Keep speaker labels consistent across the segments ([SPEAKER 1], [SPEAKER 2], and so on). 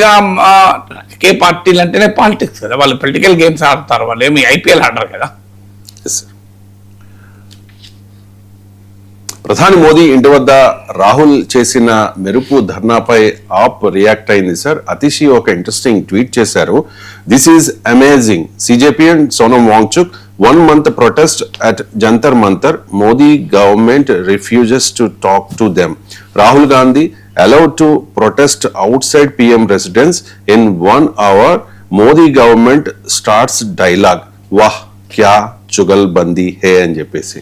[SPEAKER 1] రాజకీయ పార్టీలు అంటేనే పాలిటిక్స్ కదా, వాళ్ళు పొలిటికల్ గేమ్స్ ఆడతారు, వాళ్ళు ఏమి ఐపీఎల్ ఆడరు కదా.
[SPEAKER 2] ప్రధాని మోదీ ఇంటి వద్ద రాహుల్ చేసిన మెరుపు ధర్నాపై ఆప్ రియాక్ట్ అయింది సార్. అతిషి ఒక ఇంట్రెస్టింగ్ ట్వీట్ చేశారు. This is amazing. CJP and Sonam Wangchuk 1 month protest at Jantar Mantar. Modi government refuses to talk to them. Rahul Gandhi allowed to protest outside PM residence. In 1 hour, Modi government starts dialogue. Wah, kya chugalbandi hai అని చెప్పేసి.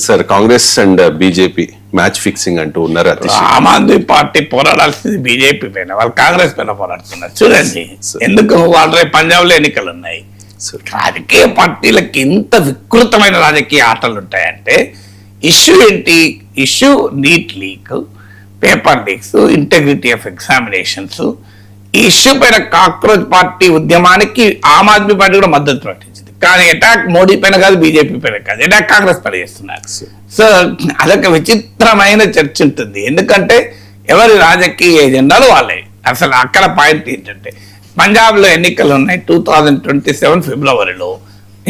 [SPEAKER 2] Sir Congress and BJP match fixing అంటూ ఉన్నారు.
[SPEAKER 1] Aam Aadmi party పోరాడాల్సింది BJP పైన, వాళ్ళు కాంగ్రెస్ పైన పోరాడుతున్నారు. చూడండి ఎందుకు, వాళ్ళు పంజాబ్ లో ఎన్నికలు ఉన్నాయి. రాజకీయ పార్టీలకి ఇంత వికృతమైన రాజకీయ ఆటలు ఉంటాయంటే, ఇష్యూ ఏంటి? Issue NEET leak, paper leaks, integrity of examinations. ఈ ఇష్యూ పైన కాక్రోచ్ పార్టీ ఉద్యమానికి ఆమ్ ఆద్మీ పార్టీ కూడా మద్దతు ప్రకటించింది. కానీ అటాక్ మోడీ పైన కాదు, బీజేపీ పైన కాదు, అటాక్ కాంగ్రెస్ పైన చేస్తున్నారు. సో అదొక విచిత్రమైన చర్చ ఉంటుంది. ఎందుకంటే ఎవరి రాజకీయ ఎజెండాలు వాళ్ళే. అసలు అక్కడ పాయింట్ ఏంటంటే, పంజాబ్లో ఎన్నికలు ఉన్నాయి 2027 ఫిబ్రవరిలో,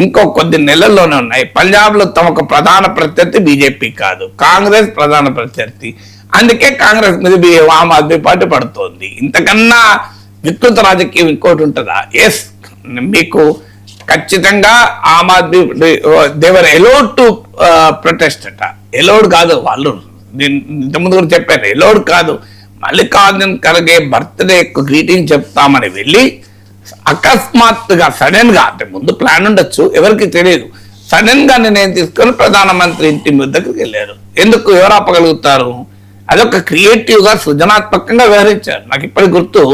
[SPEAKER 1] ఇంకో కొద్ది నెలల్లోనే ఉన్నాయి. పంజాబ్లో తమకు ప్రధాన ప్రత్యర్థి బీజేపీ కాదు, కాంగ్రెస్ ప్రధాన ప్రత్యర్థి. అందుకే కాంగ్రెస్ మీద ఆమ్ ఆద్మీ పార్టీ పడుతోంది. ఇంతకన్నా వికృత రాజకీయం ఇంకోటి ఉంటుందా? ఎస్, మీకు ఖచ్చితంగా ఆమ్ ఆద్మీ దేవర్ ఎలౌడ్ టు ప్రొటెస్ట్ అట. ఎలౌడ్ కాదు, వాళ్ళు ఇంతకుముందు కూడా చెప్పారు, ఎలౌడ్ కాదు. మల్లికార్జున్ ఖర్గే బర్త్డే గ్రీటింగ్ చెప్తామని వెళ్ళి అకస్మాత్తుగా సడన్ గా, అంటే ముందు ప్లాన్ ఉండొచ్చు, ఎవరికి తెలియదు, సడన్ గా నిర్ణయం తీసుకొని ప్రధానమంత్రి ఇంటి దగ్గరికి వెళ్ళారు. ఎందుకు, ఎవరు ఆపగలుగుతారు? అదొక క్రియేటివ్ గా సృజనాత్మకంగా వ్యవహరించారు. నాకు ఇప్పటికి గుర్తు,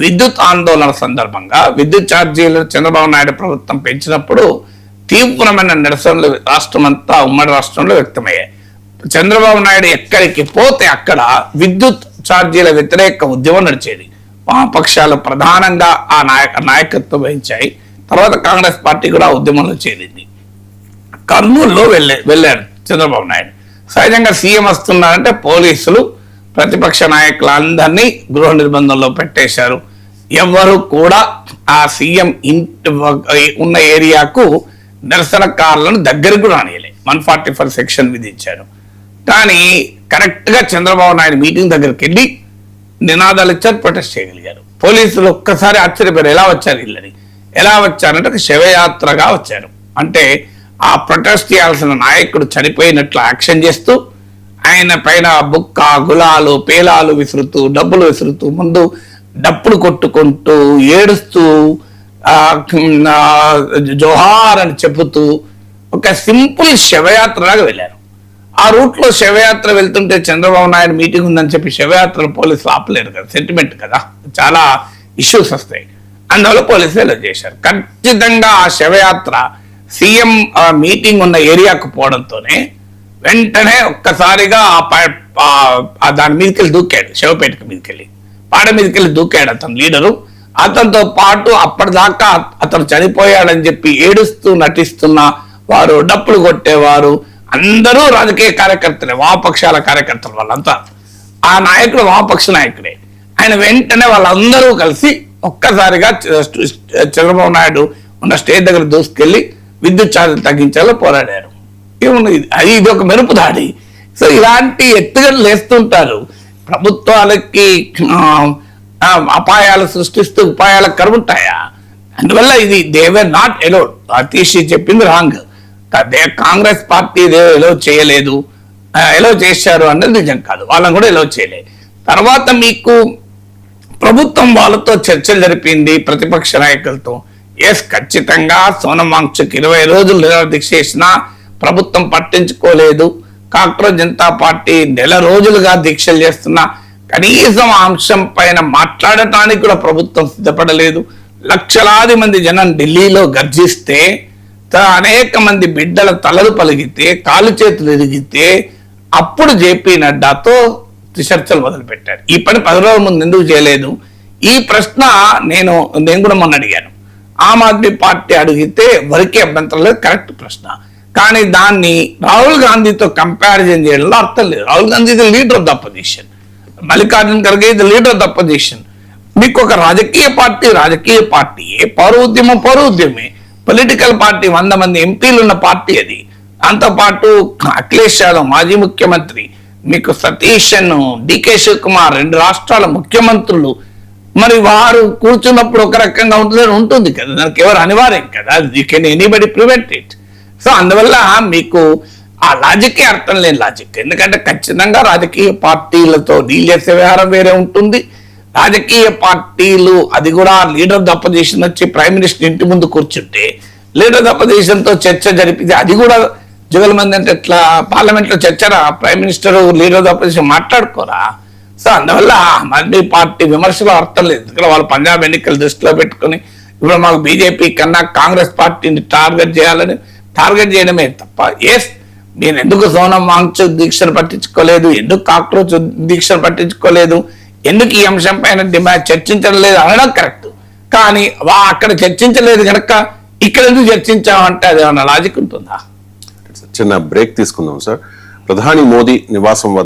[SPEAKER 1] విద్యుత్ ఆందోళన సందర్భంగా విద్యుత్ ఛార్జీలు చంద్రబాబు నాయుడు ప్రభుత్వం పెంచినప్పుడు తీవ్రమైన నిరసనలు రాష్ట్రమంతా, ఉమ్మడి రాష్ట్రంలో వ్యక్తమయ్యాయి. చంద్రబాబు నాయుడు ఎక్కడికి పోతే అక్కడ విద్యుత్ ఛార్జీల వ్యతిరేక ఉద్యమం నడిచేది. వామపక్షాలు ప్రధానంగా ఆ నాయకత్వం వహించాయి. తర్వాత కాంగ్రెస్ పార్టీ కూడా ఉద్యమంలో చేరింది. కర్నూలులో వెళ్ళారు చంద్రబాబు నాయుడు. సహజంగా సీఎం వస్తున్నారంటే పోలీసులు ప్రతిపక్ష నాయకులందరినీ గృహ నిర్బంధంలో పెట్టేశారు. ఎవరు కూడా ఆ సీఎం ఇంటి ఉన్న ఏరియాకు నిరసనకారులను దగ్గరకు రానియలే. 144 సెక్షన్ విధించారు. కానీ కరెక్ట్గా చంద్రబాబు నాయుడు మీటింగ్ దగ్గరికి వెళ్ళి నినాదాలు ఇచ్చారు, ప్రొటెస్ట్ చేయగలిగారు. పోలీసులు ఒక్కసారి ఆశ్చర్యపోయారు, ఎలా వచ్చారు ఇళ్ళని. ఎలా వచ్చారంటే ఒక శవయాత్రగా వచ్చారు. అంటే ఆ ప్రొటెస్ట్ చేయాల్సిన నాయకుడు చనిపోయినట్లు యాక్షన్ చేస్తూ, ఆయన పైన బుక్క, గులాలు, పేలాలు విసురుతూ, డబ్బులు విసురుతూ, ముందు డప్పులు కొట్టుకుంటూ, ఏడుస్తూ, జోహార్ అని చెబుతూ ఒక సింపుల్ శవయాత్రలాగా వెళ్ళారు. ఆ రూట్ లో శవయాత్ర వెళ్తుంటే చంద్రబాబు నాయుడు మీటింగ్ ఉందని చెప్పి శవయాత్రలు పోలీసులు ఆపలేరు కదా, సెంటిమెంట్ కదా, చాలా ఇష్యూస్ వస్తాయి. అందువల్ల పోలీసులు ఎలా చేశారు. ఖచ్చితంగా ఆ శవయాత్ర సీఎం మీటింగ్ ఉన్న ఏరియాకు పోవడంతోనే వెంటనే ఒక్కసారిగా దాని మీదకి వెళ్ళి దూకాడు. శవపేటకి మీదకి వెళ్ళి, పాడ మీదకి వెళ్ళి దూకాడు అతను లీడరు. అతనితో పాటు అప్పటిదాకా అతను చనిపోయాడని చెప్పి ఏడుస్తూ నటిస్తున్న వారు, డప్పులు కొట్టేవారు అందరూ రాజకీయ కార్యకర్తలే, వామపక్షాల కార్యకర్తలు వాళ్ళంతా. ఆ నాయకుడు వామపక్ష నాయకుడే. ఆయన వెంటనే వాళ్ళందరూ కలిసి ఒక్కసారిగా చంద్రబాబు నాయుడు ఉన్న స్టేజ్ దగ్గర దూసుకెళ్లి విద్యుత్ ఛార్జీలు తగ్గించాలో పోరాడారు. ఇది ఒక మెరుపు దాడి. సో ఇలాంటి ఎత్తుగడలు వేస్తుంటారు. ప్రభుత్వాలకి అపాయాలు సృష్టిస్తూ ఉపాయాలకు కరువుంటాయా? అందువల్ల ఇది they were not allowed. Atishi చెప్పింది రాంగ్. కాంగ్రెస్ పార్టీ ఎలో చేయలేదు, ఎలో చేశారు అన్నది నిజం కాదు. వాళ్ళని కూడా ఎలో చేయలేదు. తర్వాత మీకు ప్రభుత్వం వాళ్ళతో చర్చలు జరిపింది, ప్రతిపక్ష నాయకులతో. ఎస్, ఖచ్చితంగా సోనం వాంగ్చుక్ 20 రోజులు నిరాదీక్ష చేసినా ప్రభుత్వం పట్టించుకోలేదు. కాక్రోచ్ జనతా పార్టీ నెల రోజులుగా దీక్షలు చేస్తున్నా కనీసం ఆ అంశం పైన మాట్లాడటానికి కూడా ప్రభుత్వం సిద్ధపడలేదు. లక్షలాది మంది జనం ఢిల్లీలో గర్జిస్తే, అనేక మంది బిడ్డల తలలు పలిగితే, కాలు చేతులు ఎరిగితే, అప్పుడు జేపీ నడ్డాతో చర్చలు మొదలుపెట్టారు. ఈ పని 10 రోజుల ముందు ఎందుకు చేయలేదు? ఈ ప్రశ్న నేను కూడా మొన్న అడిగాను. ఆమ్ ఆద్మీ పార్టీ అడిగితే వరకే అభ్యంతరం లేదు, కరెక్ట్ ప్రశ్న. కానీ దాన్ని రాహుల్ గాంధీతో కంపారిజన్ చేయడంలో అర్థం లేదు. Rahul Gandhi is the leader of the opposition, Mallikarjun Kharge is the leader of the opposition. మీకు ఒక రాజకీయ పార్టీ, పౌర ఉద్యమే, పొలిటికల్ పార్టీ, 100 మంది ఎంపీలు ఉన్న పార్టీ అది. దాంతోపాటు అఖిలేష్ యాదవ్ మాజీ ముఖ్యమంత్రి, మీకు సతీష్, డికే శివకుమార్ 2 రాష్ట్రాల ముఖ్యమంత్రులు, మరి వారు కూర్చున్నప్పుడు ఒక రకంగా ఉంటుంది కదా, దానికి ఎవరు అనివార్యం కదా, can anybody prevent it. So అందువల్ల మీకు ఆ లాజికే అర్థం లేని లాజిక్. ఎందుకంటే ఖచ్చితంగా రాజకీయ పార్టీలతో డీల్ చేసే వ్యవహారం వేరే ఉంటుంది. రాజకీయ పార్టీలు, అది కూడా లీడర్ ఆఫ్ ద అపోజిషన్ వచ్చి ప్రైమ్ మినిస్టర్ ఇంటి ముందు కూర్చుంటే లీడర్ ఆఫ్ ద అపోజిషన్ తో చర్చ జరిపితే అది కూడా జగల్మంది అంటే ఎట్లా? పార్లమెంట్ లో చర్చరా? Prime minister leader of the opposition మాట్లాడుకోరా? సో అందువల్ల ఆద్మీ పార్టీ విమర్శలో అర్థం లేదు. ఎందుకంటే వాళ్ళు పంజాబ్ ఎన్నికలు దృష్టిలో పెట్టుకుని ఇప్పుడు మాకు బీజేపీ కన్నా కాంగ్రెస్ పార్టీని టార్గెట్ చేయడమే తప్ప, నేను ఎందుకు సోనం వాంగ్చుక్ దీక్షను పట్టించుకోలేదు, ఎందుకు కాక్రోచ్ దీక్షను పట్టించుకోలేదు, ఎందుకు ఈ అంశం పైన చర్చించడం లేదు అనడం కరెక్ట్. కానీ అక్కడ చర్చించలేదు కనుక ఇక్కడ ఎందుకు చర్చించామంటే అది ఏమన్నా లాజిక్ ఉంటుందా?
[SPEAKER 2] చిన్న బ్రేక్ తీసుకుందాం సార్. ప్రధాని మోదీ నివాసం వద్ద